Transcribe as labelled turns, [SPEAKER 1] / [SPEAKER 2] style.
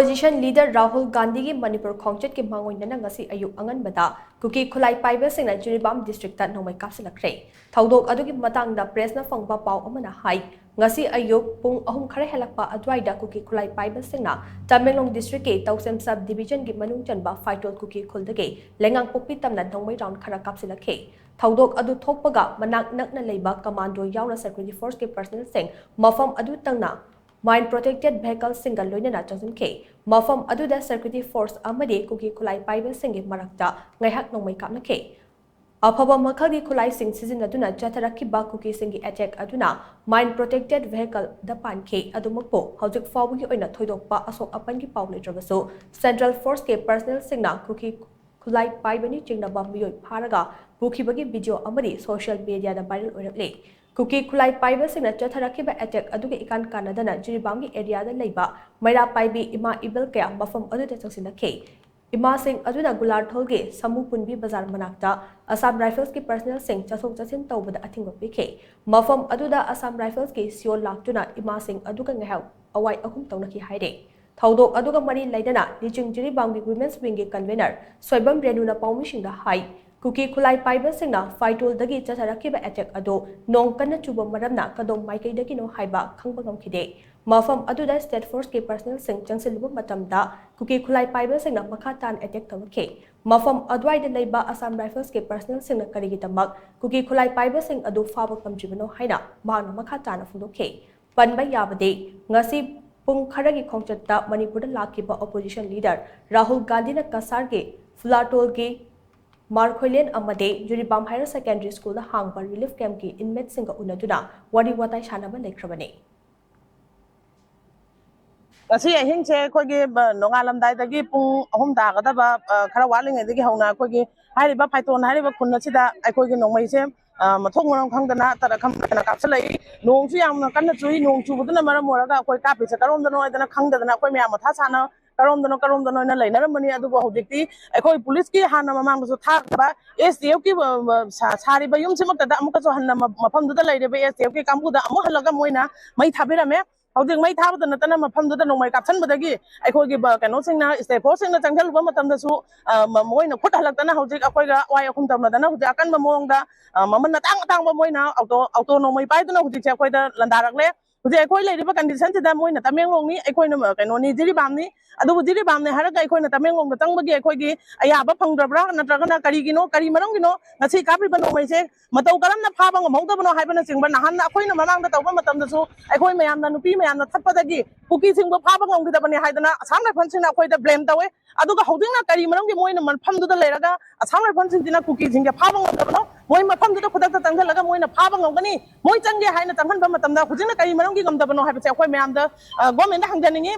[SPEAKER 1] Opposition leader Rahul Gandhi ki Manipur Khongchat ki MANGOINANA ngasi ayuk anganbada Kuki Khutlai Paiba Shing na Jiribam district ta Nongmei Kapshinduna Thaudok adugi matangda press na fangba pau amana hai ngasi ayuk pung ahum khare helakpa adwaida Kuki Khutlai Paiba Shing na Tamenglong district ke Tausem sub division ki manung chanba Faitol Kuki Khutlai Leingangpokpi Tamna Nongmei round KHARA Kapshinduna Thaudok adu thokpaga manak nakna leiba commando yauna security force ke personnel sing mafam adu tangna Mine protected vehicle single loinana Chathakhre mafam aduda security force amadi Kuki Khutlai Paiba Shing marakta ngaihak nongmei kapnakhe afaba makhagi Khutlai Shing sizinaduna Chathakhre ba Kuki Shing attack aduna mine protected vehicle da pankhe adumakpo hojik fawgi oina thoidokpa asok apan gi paw letrabaso central force ke personnel singna Kuki Khutlai Paiba ni chingnaba miyoi pharaga bukhibagi video amadi social media da viral oirakle Kuki Khutlai Paiba Shing na Chathakhre ba attack aduge ikan kanadana Jiribam gi area da leiba Maira Paibi ima ibel kaya mafam aduda changsinakhe Ima Singh aduna Gular Tholge Samu Punbi Bazar Manakta Assam Rifles ki personnel Singh chasok chasin tawbada athingwa pikhe mafam aduda Assam Rifles ki siol laktuna Ima Singh aduga ngahaw awai ahum tawnaki haire Thaudok aduga mari laidana Lijing Jiribam gi women's wing gi convener Soibam Renuna Paumishinga hai Kuki Khutlai Paiba Shing na Faitol dagi Chathakhre ba attack ado nong kanna chuba maramna kadom maikai dagi no haiba khangba ngamkhide mafam aduda state force ke personnel Singh changsilbu matamda Kuki Khutlai Paiba Shing na makhatan attack tawakhe mafam adwai da leiba Assam Rifles ke personnel Singh na karigi tamak Kuki Khutlai Paiba Shing adu faba kamjibano haina mahna makhatan fundokhe panba yabade ngasi pung kharagi khongchatta Manipur da lakiba opposition leader Rahul Gandhi na kasar ke Fulatol ke Markhoilen amade Jiribam Higher Secondary School da hangba relief camp ki inmate singa unaduna wari watai shanaba lekhrabane
[SPEAKER 2] Kasi ahing che khogi nongalam dai dagi pung ahum da gada ba khara waling dagi hauna khogi hari ba phaitona hari ba khunna sida khogi nongmai se mathong nong khangdana tara kham na kapsalai nong su yam kanna chui nong chu buduna mara moraga khoi kapi se karom dano idana khangdana khoi mya matha sana karom dano na laina ramani adu ba hojikti khoi police ki hana mamang su thak ba STF ki sari ba yum simak da amuka so hanna mafam du da laide ba STF ki kambu da amu halaga moina mai thabirame Howding may tawad na tanam mafam do nong may kapsan badagi ay ko giba kano sing na stay posting na tanggal ba matam da su moy na khut halak na howding akoy ga waya kum tam na dana howding akan mamong da maman na tang ba moy na auto no may pai do na howding akoy da landarak le howding akoy le riba condition da moy na Tamenglong ni akoy na kano ni Jiribam ni adu Jiribam ni haraga akoy na Tamenglong da tang bagi akoy gi ayaba phangdra na traga na kari gino kari marong gino ngasi kapi ba no may se mataw karam na phaba ngam da no haiba na singba na han akoy na mamang da taw ba matam da su akoy mayam na nupi mayam na thappadagi Kuki singba phaba ngam gida bani haidana Assam Rifles na akoy da blame tawe aduga howding na kari marong gi moy na manpham du da leraga Assam Rifles dina Kuki singga phaba ngam da no moy mafam du da khudak ta tanggal laga moy na phaba ngam gani moy changge haina tanghan ba matam da hujing na kari marong gi ngam da no haiba se akoy mayam da government da hangjaningi